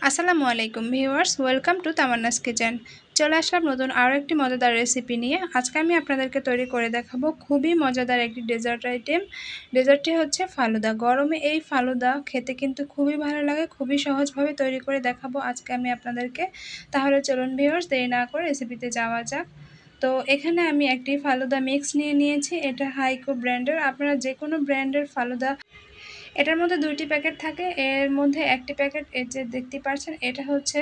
আসসালামু আলাইকুম viewers, welcome to Tamanna's kitchen. চলে আসলাম নতুন আরও একটি মজাদার রেসিপি নিয়ে। আজকে আমি আপনাদেরকে তৈরি করে দেখাবো খুবই মজাদার একটি ডেজার্ট আইটেম। ডেজার্টটি হচ্ছে ফালুদা। গরমে এই ফালুদা খেতে কিন্তু খুবই ভালো লাগে। খুবই সহজভাবে তৈরি করে দেখাবো আজকে আমি আপনাদেরকে। তাহলে চলুন ভিউয়ার্স, দেরি না করে রেসিপিতে যাওয়া যাক। তো এখানে আমি একটি ফালুদা মিক্স নিয়ে নিয়েছি। এটা হাইকো ব্র্যান্ডের। আপনারা যে কোনো ব্র্যান্ডের ফালুদা, এটার মধ্যে 2টি প্যাকেট থাকে। এর মধ্যে একটি প্যাকেট এই যে দেখতে পাচ্ছেন, এটা হচ্ছে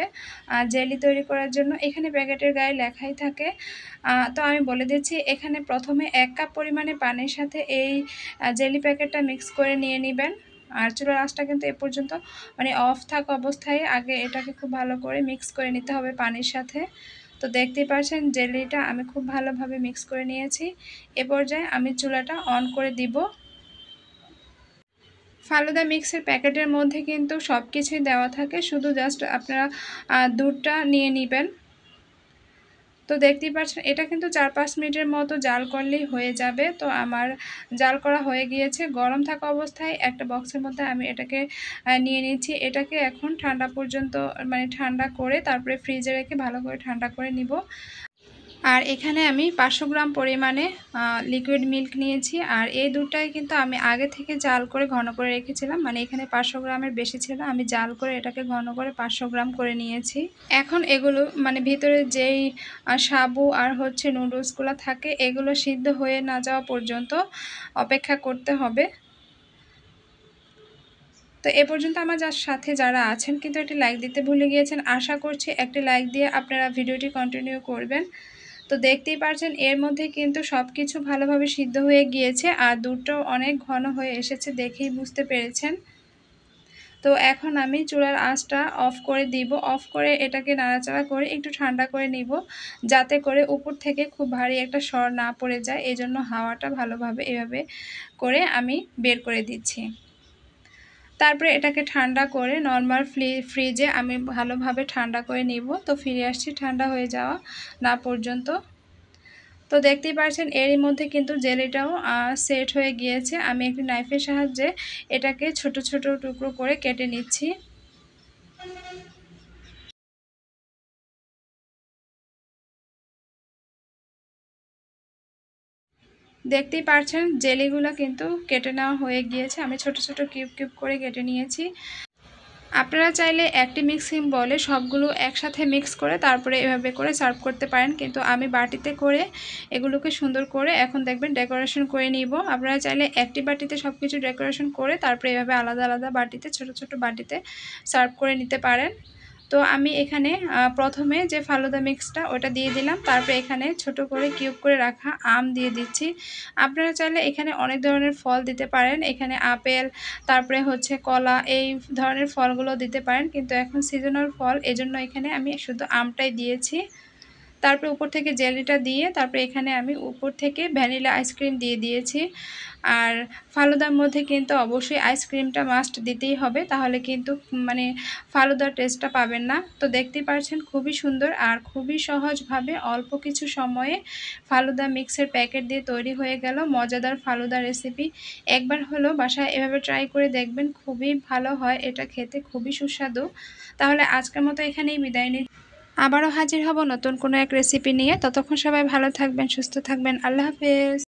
জেলি তৈরি করার জন্য। এখানে প্যাকেটের গায়ে লেখাই থাকে। তো আমি বলে দিচ্ছি, এখানে প্রথমে 1 কাপ পরিমাণে পানির সাথে এই জেলি প্যাকেটটা মিক্স করে নিয়ে নেবেন। আর চুলার আঁচটা কিন্তু এ পর্যন্ত অফ থাকা অবস্থায় আগে এটাকে খুব ভালো করে মিক্স করে নিতে হবে পানির সাথে। তো দেখতেই পাচ্ছেন জেলিটা আমি খুব ভালোভাবে মিক্স করে নিয়েছি। এ পর্যায়ে আমি চুলাটা অন করে দিব। ফালুদা মিক্সের প্যাকেটের মধ্যে কিন্তু সব কিছুই দেওয়া থাকে, শুধু জাস্ট আপনারা দুধটা নিয়ে নেবেন। তো দেখতেই পাচ্ছেন এটা কিন্তু 4-5 মিনিটের মতো জাল করলেই হয়ে যাবে। তো আমার জাল করা হয়ে গিয়েছে। গরম থাকা অবস্থায় একটা বক্সের মধ্যে আমি এটাকে নিয়ে নিচ্ছি। এটাকে এখন ঠান্ডা পর্যন্ত ঠান্ডা করে তারপরে ফ্রিজে রেখে ভালো করে ঠান্ডা করে নিব। আর এখানে আমি 500 গ্রাম পরিমাণে লিকুইড মিল্ক নিয়েছি। আর এই দুধটাই কিন্তু আমি আগে থেকে জাল করে ঘন করে রেখেছিলাম। এখানে 500 গ্রামের বেশি ছিল, আমি জাল করে এটাকে ঘন করে 500 গ্রাম করে নিয়েছি। এখন এগুলো ভিতরে যেই সাবু আর হচ্ছে নুডলসগুলো থাকে, এগুলো সিদ্ধ হয়ে না যাওয়া পর্যন্ত অপেক্ষা করতে হবে। তো এ পর্যন্ত আমার সাথে যারা আছেন কিন্তু একটি লাইক দিতে ভুলে গিয়েছেন, আশা করছি একটি লাইক দিয়ে আপনারা ভিডিওটি কন্টিনিউ করবেন। তো দেখতেই পাচ্ছেন এর মধ্যে কিন্তু সব কিছু ভালোভাবে সিদ্ধ হয়ে গিয়েছে আর দুধটাও অনেক ঘন হয়ে এসেছে, দেখেই বুঝতে পেরেছেন। তো এখন আমি চুলার আঁচটা অফ করে দিব। অফ করে এটাকে নাড়াচাড়া করে একটু ঠান্ডা করে নিব, যাতে করে উপর থেকে খুব ভারী একটা সর না পড়ে যায়। এজন্য হাওয়াটা ভালোভাবে এভাবে করে আমি বের করে দিচ্ছি। তারপরে এটাকে ঠান্ডা করে নর্মাল ফ্রিজে আমি ভালোভাবে ঠান্ডা করে নিব। তো ফিরে আসছি ঠান্ডা হয়ে যাওয়া না পর্যন্ত। তো দেখতেই পাচ্ছেন এরই মধ্যে কিন্তু জেলিটাও সেট হয়ে গিয়েছে। আমি একটি নাইফের সাহায্যে এটাকে ছোট ছোট টুকরো করে কেটে নিচ্ছি। দেখতেই পাচ্ছেন জেলিগুলো কিন্তু কেটে নেওয়া হয়ে গিয়েছে। আমি ছোট ছোট কিউব কিউব করে কেটে নিয়েছি। আপনারা চাইলে একটি মিক্সিং বলে সবগুলো একসাথে মিক্স করে তারপরে এভাবে করে সার্ভ করতে পারেন, কিন্তু আমি বাটিতে করে এগুলোকে সুন্দর করে এখন দেখবেন ডেকোরেশন করে নিব। আপনারা চাইলে একটি বাটিতে সব কিছু ডেকোরেশন করে তারপরে এভাবে আলাদা আলাদা বাটিতে ছোট ছোট বাটিতে সার্ভ করে নিতে পারেন। তো আমি এখানে প্রথমে যে ফালুদা মিক্সটা ওটা দিয়ে দিলাম, তারপরে এখানে ছোট করে কিউব করে রাখা আম দিয়ে দিচ্ছি। আপনারা চাইলে এখানে অনেক ধরনের ফল দিতে পারেন, এখানে আপেল, তারপরে হচ্ছে কলা, এই ধরনের ফলগুলো দিতে পারেন, কিন্তু এখন সিজনাল ফল এজন্য এখানে আমি শুধু আমটাই দিয়েছি। তারপরে উপর থেকে জেলিটা দিয়ে তারপরে এখানে আমি উপর থেকে ভ্যানিলা আইসক্রিম দিয়ে দিয়েছি। আর ফালুদার মধ্যে কিন্তু অবশ্যই আইসক্রিমটা মাস্ট দিতেই হবে, তাহলে কিন্তু ফালুদার টেস্টটা পাবেন না। তো দেখতেই পাচ্ছেন খুবই সুন্দর আর খুবই সহজভাবে অল্প কিছু সময়ে ফালুদা মিক্সের প্যাকেট দিয়ে তৈরি হয়ে গেল মজাদার ফালুদা রেসিপি। একবার হলো বাসায় এভাবে ট্রাই করে দেখবেন, খুবই ভালো হয় এটা খেতে, খুবই সুস্বাদু। তাহলে আজকের মতো এখানেই বিদায় নিই। আবারও হাজির হব নতুন কোনো এক রেসিপি নিয়ে। ততক্ষণ সবাই ভালো থাকবেন, সুস্থ থাকবেন। আল্লাহ হাফেজ।